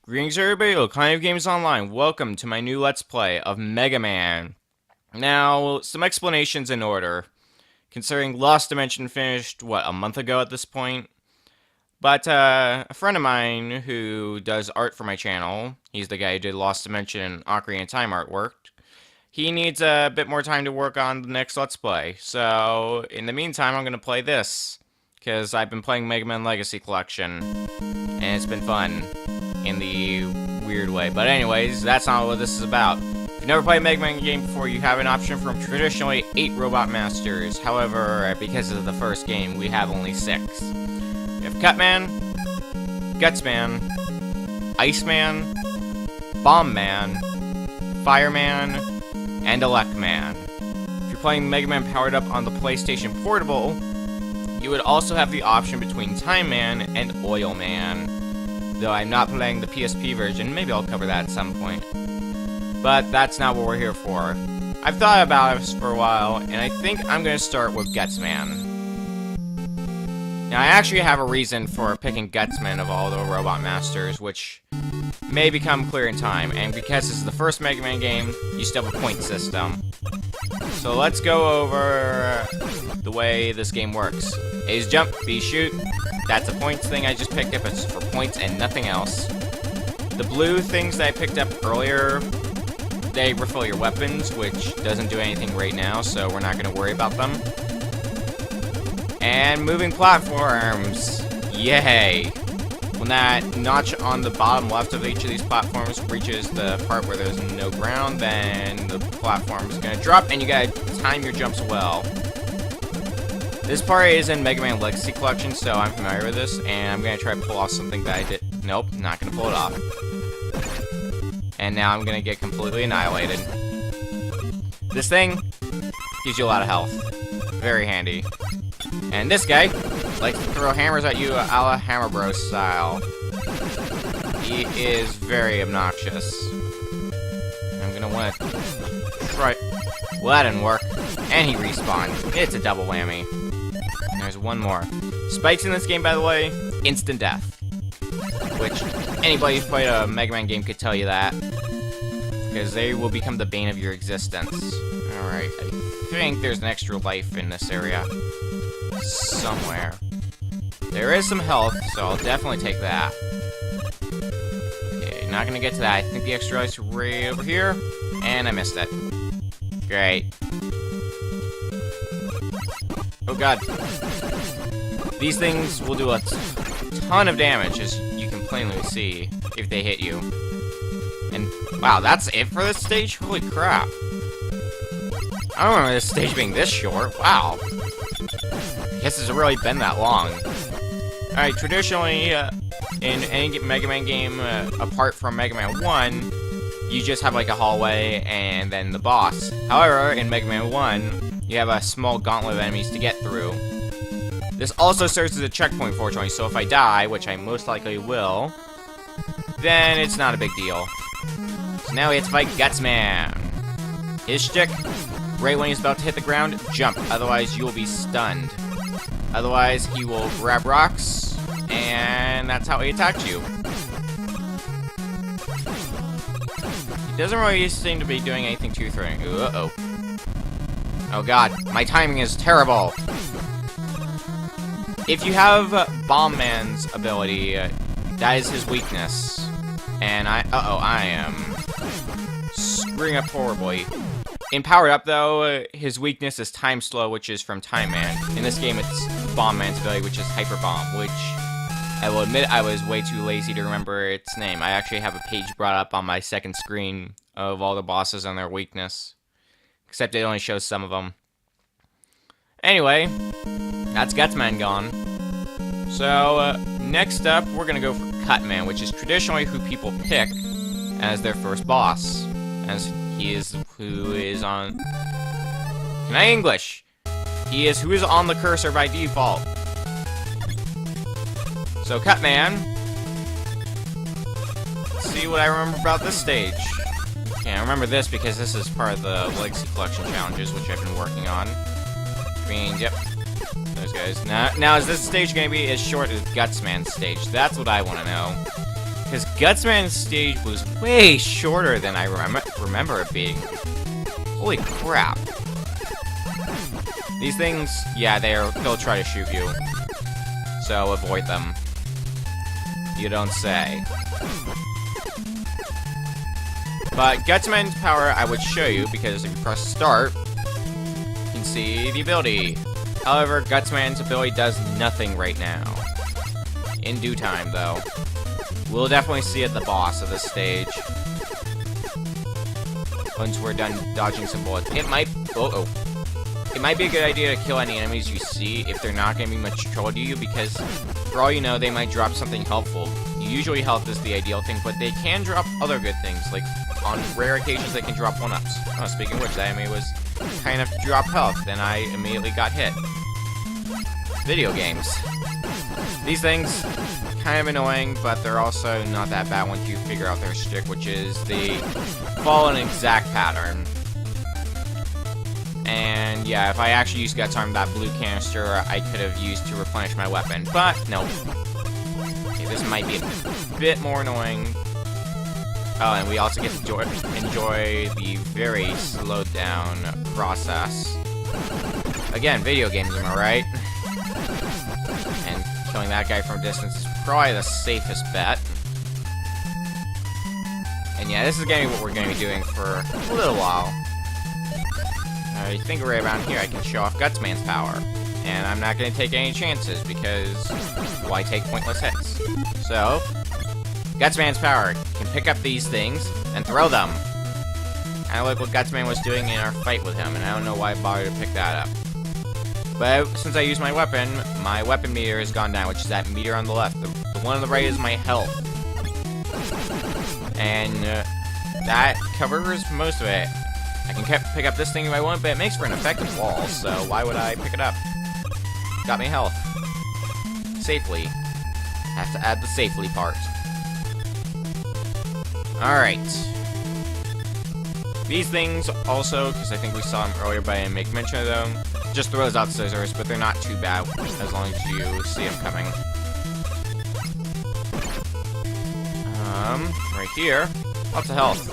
Greetings everybody, Kind of Games Online. Welcome to my new Let's Play of Mega Man. Now, some explanations in order. Considering Lost Dimension finished, a month ago at this point? But a friend of mine who does art for my channel, he's the guy who did Lost Dimension and Ocarina of Time artwork, he needs a bit more time to work on the next Let's Play. So, in the meantime, I'm going to play this. Because I've been playing Mega Man Legacy Collection, and it's been fun. In the weird way. But anyways, that's not what this is about. If you've never played a Mega Man game before, you have an option from traditionally 8 Robot Masters. However, because of the first game, we have only 6. We have Cutman, Gutsman, Iceman, Bombman, Fireman, and Electman. If you're playing Mega Man powered up on the PlayStation Portable, you would also have the option between Time Man and Oil Man. Though I'm not playing the PSP version, maybe I'll cover that at some point. But that's not what we're here for. I've thought about this for a while, and I think I'm going to start with Gutsman. Now, I actually have a reason for picking Gutsman of all the Robot Masters, which may become clear in time. And because this is the first Mega Man game, you still have a point system. So let's go over the way this game works. A is jump, B shoot. That's a points thing I just picked up. It's for points and nothing else. The blue things that I picked up earlier, they refill your weapons, which doesn't do anything right now, so we're not going to worry about them. And moving platforms. Yay! When that notch on the bottom left of each of these platforms reaches the part where there's no ground, then the platform is going to drop, and you got to time your jumps well. This part is in Mega Man Legacy Collection, so I'm familiar with this, and I'm going to try to pull off something that I did. Nope, not going to pull it off. And now I'm going to get completely annihilated. This thing gives you a lot of health. Very handy. And this guy likes to throw hammers at you a la Hammer Bros style. He is very obnoxious. I'm going to want to try... Well, that didn't work. And he respawned. It's a double whammy. There's one more. Spikes in this game, by the way, instant death. Which, anybody who's played a Mega Man game could tell you that. Because they will become the bane of your existence. Alright, I think there's an extra life in this area. Somewhere. There is some health, so I'll definitely take that. Okay, not gonna get to that. I think the extra life's right over here. And I missed it. Great. Oh god. These things will do a ton of damage, as you can plainly see, if they hit you. And, wow, that's it for this stage? Holy crap. I don't remember this stage being this short. Wow. I guess it's really been that long. Alright, traditionally, in any Mega Man game, apart from Mega Man 1, you just have like a hallway and then the boss. However, in Mega Man 1, you have a small gauntlet of enemies to get through. This also serves as a checkpoint, fortunately, so if I die, which I most likely will, then it's not a big deal. So now we have to fight Gutsman. His shtick, right when he's about to hit the ground, jump, otherwise you'll be stunned. Otherwise, he will grab rocks, and that's how he attacks you. He doesn't really seem to be doing anything too threatening. Uh-oh. Oh god, my timing is terrible. If you have Bombman's ability, that is his weakness. And I am screwing up horribly. In Powered Up, though, his weakness is Time Slow, which is from Time Man. In this game, it's Bombman's ability, which is Hyper Bomb, which I will admit I was way too lazy to remember its name. I actually have a page brought up on my second screen of all the bosses and their weakness. Except it only shows some of them. Anyway, that's Gutsman gone. So, next up, we're gonna go for Cutman, which is traditionally who people pick as their first boss. As he is who is on... Can I English? He is who is on the cursor by default. So, Cutman. Let's see what I remember about this stage. Okay, I remember this because this is part of the Legacy Collection challenges, which I've been working on. Green, yep. Those guys. Now is this stage going to be as short as Gutsman's stage? That's what I want to know. because Gutsman's stage was way shorter than I remember it being. Holy crap. These things, yeah, they'll try to shoot you. So avoid them. You don't say. But Gutsman's power I would show you, because if you press start, you can see the ability. However, Gutsman's ability does nothing right now. In due time, though. We'll definitely see at the boss of this stage. Once we're done dodging some bullets. It might... It might be a good idea to kill any enemies you see if they're not going to be much trouble to you, because for all you know, they might drop something helpful. Usually health is the ideal thing, but they can drop other good things, like on rare occasions they can drop 1-ups. Oh, speaking of which, that enemy was kind enough to drop health, then I immediately got hit. Video games. These things, kind of annoying, but they're also not that bad once you figure out their shtick, which is they follow an exact pattern. And yeah, if I actually used Guts Arm, that blue canister I could have used to replenish my weapon, but no. Okay, this might be a bit more annoying. Oh, and we also get to enjoy the very slowed down process. Again, video games, am I right? And killing that guy from a distance is probably the safest bet. And yeah, this is going to be what we're going to be doing for a little while. I think right around here I can show off Gutsman's power. And I'm not going to take any chances, because why take pointless hits? So, Gutsman's power can pick up these things and throw them. Kind of like what Gutsman was doing in our fight with him, and I don't know why I bothered to pick that up. But since I used my weapon meter has gone down, which is that meter on the left. The one on the right is my health. And that covers most of it. I can pick up this thing if I want, but it makes for an effective wall, so why would I pick it up? Got me health. Safely. Have to add the safely part. Alright. These things also, because I think we saw them earlier, but I didn't make mention of them, just throws out scissors, but they're not too bad as long as you see them coming. Right here. Lots of health.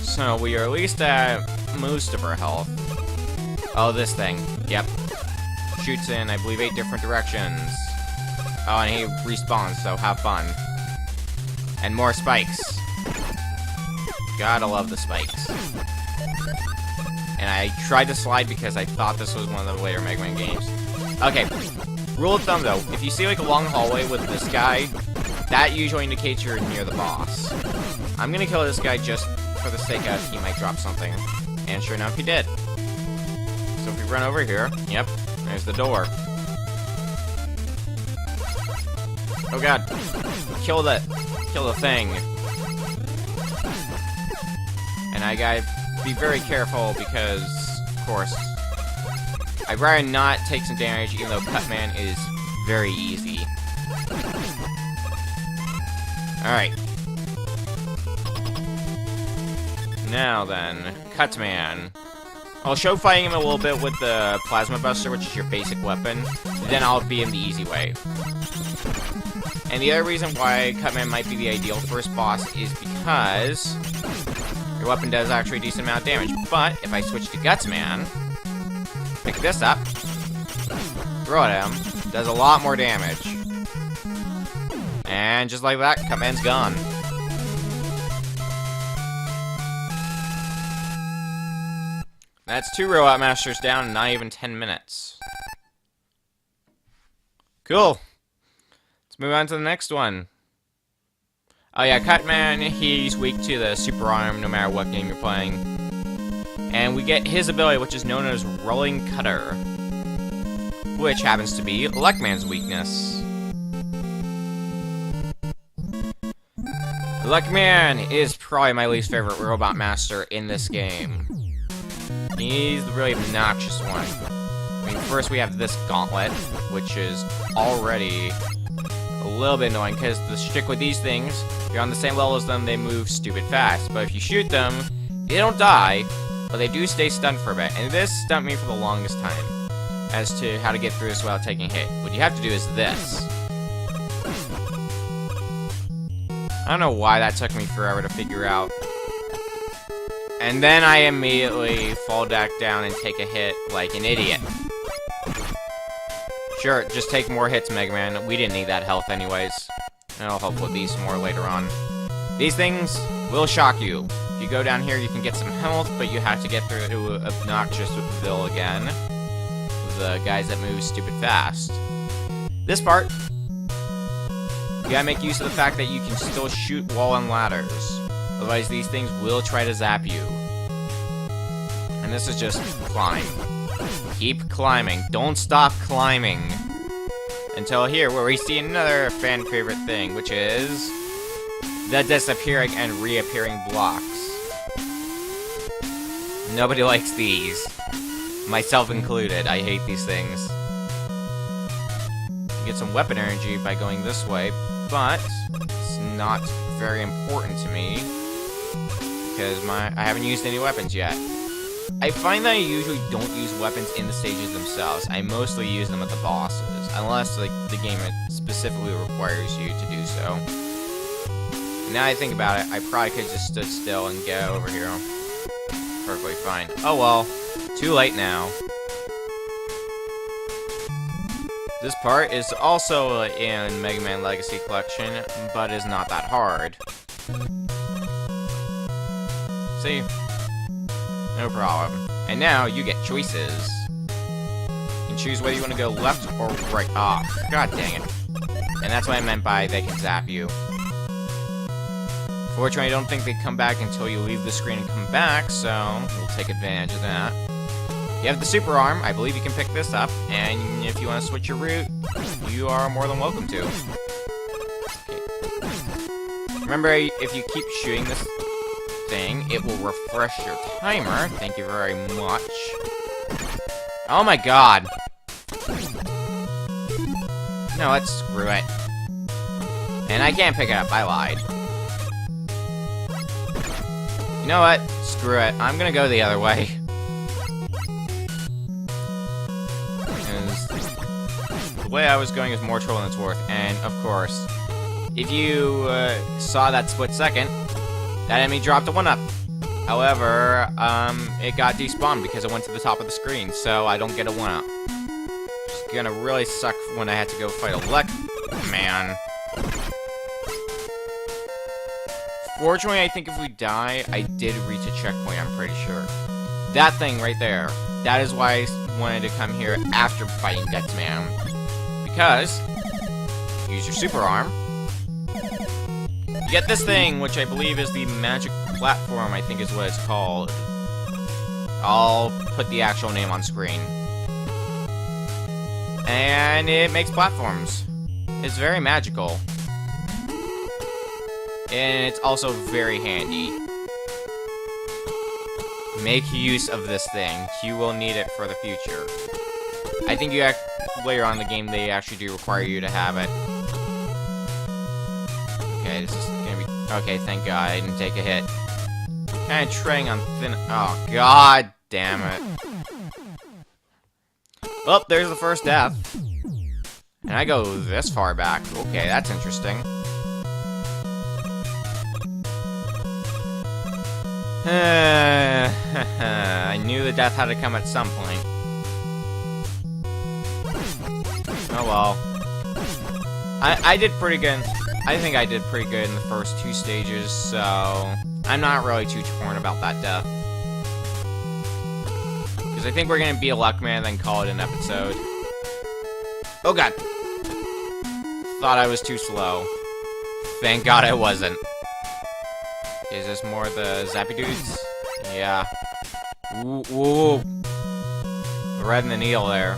So we are at least at most of our health. Oh, this thing. Yep. Shoots in, I believe, 8 different directions. Oh, and he respawns, so have fun. And more spikes. Gotta love the spikes. And I tried to slide because I thought this was one of the later Mega Man games. Okay. Rule of thumb, though. If you see, like, a long hallway with this guy, that usually indicates you're near the boss. I'm gonna kill this guy just for the sake of he might drop something. And sure enough, he did. So if we run over here, yep, there's the door. Oh god. Kill the thing. And I gotta be very careful because, of course, I'd rather not take some damage, even though Cutman is very easy. Alright. Now then, Cutman. I'll show fighting him a little bit with the Plasma Buster, which is your basic weapon. Then I'll beat him the easy way. And the other reason why Cutman might be the ideal first boss is because your weapon does actually a decent amount of damage. But if I switch to Gutsman, pick this up, throw it at him, does a lot more damage. And just like that, Cutman's gone. That's 2 Robot Masters down in not even 10 minutes. Cool. Let's move on to the next one. Oh yeah, Cutman, he's weak to the Super Arm no matter what game you're playing. And we get his ability, which is known as Rolling Cutter, which happens to be Luckman's weakness. Luckman is probably my least favorite Robot Master in this game. He's the really obnoxious one. I mean, first we have this gauntlet, which is already a little bit annoying, because the shtick with these things, you're on the same level as them, they move stupid fast. But if you shoot them, they don't die, but they do stay stunned for a bit. And this stumped me for the longest time as to how to get through this without taking a hit. What you have to do is this. I don't know why that took me forever to figure out. And then I immediately fall back down and take a hit like an idiot. Sure, just take more hits, Mega Man. We didn't need that health anyways. And I'll help with these more later on. These things will shock you. If you go down here, you can get some health, but you have to get through Obnoxiousville again. The guys that move stupid fast. This part, you gotta make use of the fact that you can still shoot wall and ladders. Otherwise, these things will try to zap you. And this is just climb. Keep climbing. Don't stop climbing. Until here, where we see another fan favorite thing, which is the disappearing and reappearing blocks. Nobody likes these. Myself included. I hate these things. You get some weapon energy by going this way, but it's not very important to me because I haven't used any weapons yet. I find that I usually don't use weapons in the stages themselves. I mostly use them at the bosses, unless like the game specifically requires you to do so. Now I think about it, I probably could just stood still and get over here. Perfectly fine. Oh well, too late now. This part is also in Mega Man Legacy Collection, but is not that hard. See? No problem. And now you get choices. You can choose whether you want to go left or right. Ah, god dang it. And that's what I meant by they can zap you. Fortunately, I don't think they come back until you leave the screen and come back, so we'll take advantage of that. You have the super arm. I believe you can pick this up, and if you want to switch your route, you are more than welcome to. Okay. Remember, if you keep shooting this thing, it will refresh your timer. Thank you very much. Oh my god. No, let's screw it. And I can't pick it up. I lied. You know what? Screw it. I'm gonna go the other way. The way I was going is more trouble than it's worth. And, of course, if you saw that split second, that enemy dropped a 1-up. However, it got despawned because it went to the top of the screen, so I don't get a 1-up. It's gonna really suck when I had to go fight a Lek Man. Fortunately, I think if we die, I did reach a checkpoint, I'm pretty sure. That thing right there, that is why I wanted to come here after fighting Deathman. Because, use your super arm. You get this thing, which I believe is the magic platform, I think is what it's called. I'll put the actual name on screen. And it makes platforms. It's very magical. And it's also very handy. Make use of this thing. You will need it for the future. I think later on in the game, they actually do require you to have it. Okay, this is gonna be... Okay, thank God I didn't take a hit. Kinda treading on thin... Oh, god damn it. Well, there's the first death. And I go this far back. Okay, that's interesting. I knew the death had to come at some point. Oh well. I did pretty good. I think I did pretty good in the first 2 stages, so I'm not really too torn about that death. Because I think we're gonna be a Lek Man, then call it an episode. Oh god. Thought I was too slow. Thank God I wasn't. Is this more of the zappy dudes? Yeah. Ooh, ooh. Red in the needle there.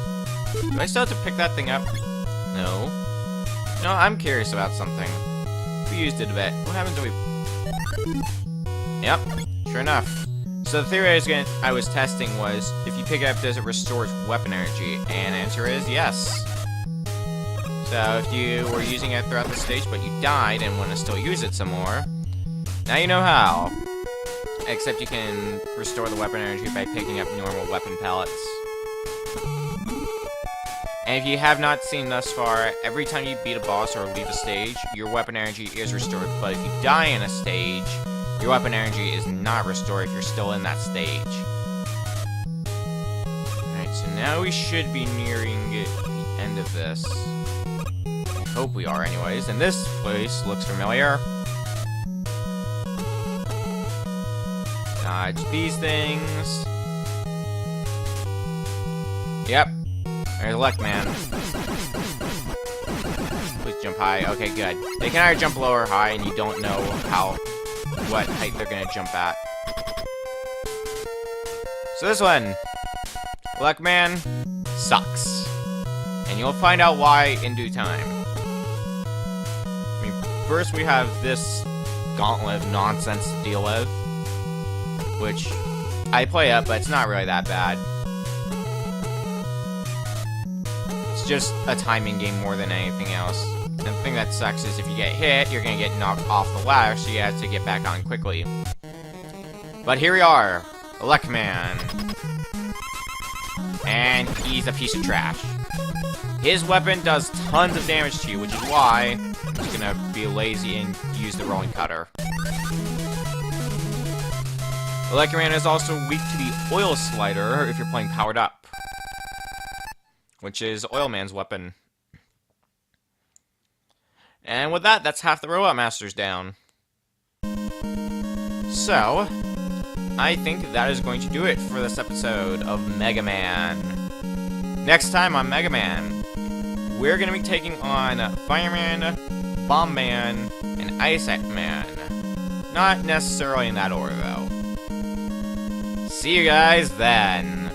Do I still have to pick that thing up? No. No, I'm curious about something. We used it a bit. What happens if we... Yep. Sure enough. So the theory I was testing was, if you pick it up, does it restore weapon energy? And the answer is yes. So if you were using it throughout the stage, but you died and want to still use it some more, now you know how. Except you can restore the weapon energy by picking up normal weapon pellets. And if you have not seen thus far, every time you beat a boss or leave a stage, your weapon energy is restored. But if you die in a stage, your weapon energy is not restored if you're still in that stage. Alright, so now we should be nearing the end of this. I hope we are anyways. And this place looks familiar. Dodge these things. Yep. There's Luckman. Please jump high. Okay, good. They can either jump low or high, and you don't know what height they're gonna jump at. So this one, Luckman sucks. And you'll find out why in due time. I mean, first we have this gauntlet of nonsense to deal with, which I play up, but it's not really that bad. It's just a timing game more than anything else. And the thing that sucks is if you get hit, you're gonna get knocked off the ladder, so you have to get back on quickly. But here we are, Luckman. And he's a piece of trash. His weapon does tons of damage to you, which is why I'm just gonna be lazy and use the rolling cutter. Luckman is also weak to the oil slider if you're playing powered up, which is Oilman's weapon. And with that, that's half the Robot Masters down. So, I think that is going to do it for this episode of Mega Man. Next time on Mega Man, we're going to be taking on Fireman, Bomb Man, and Ice Man. Not necessarily in that order, though. See you guys then.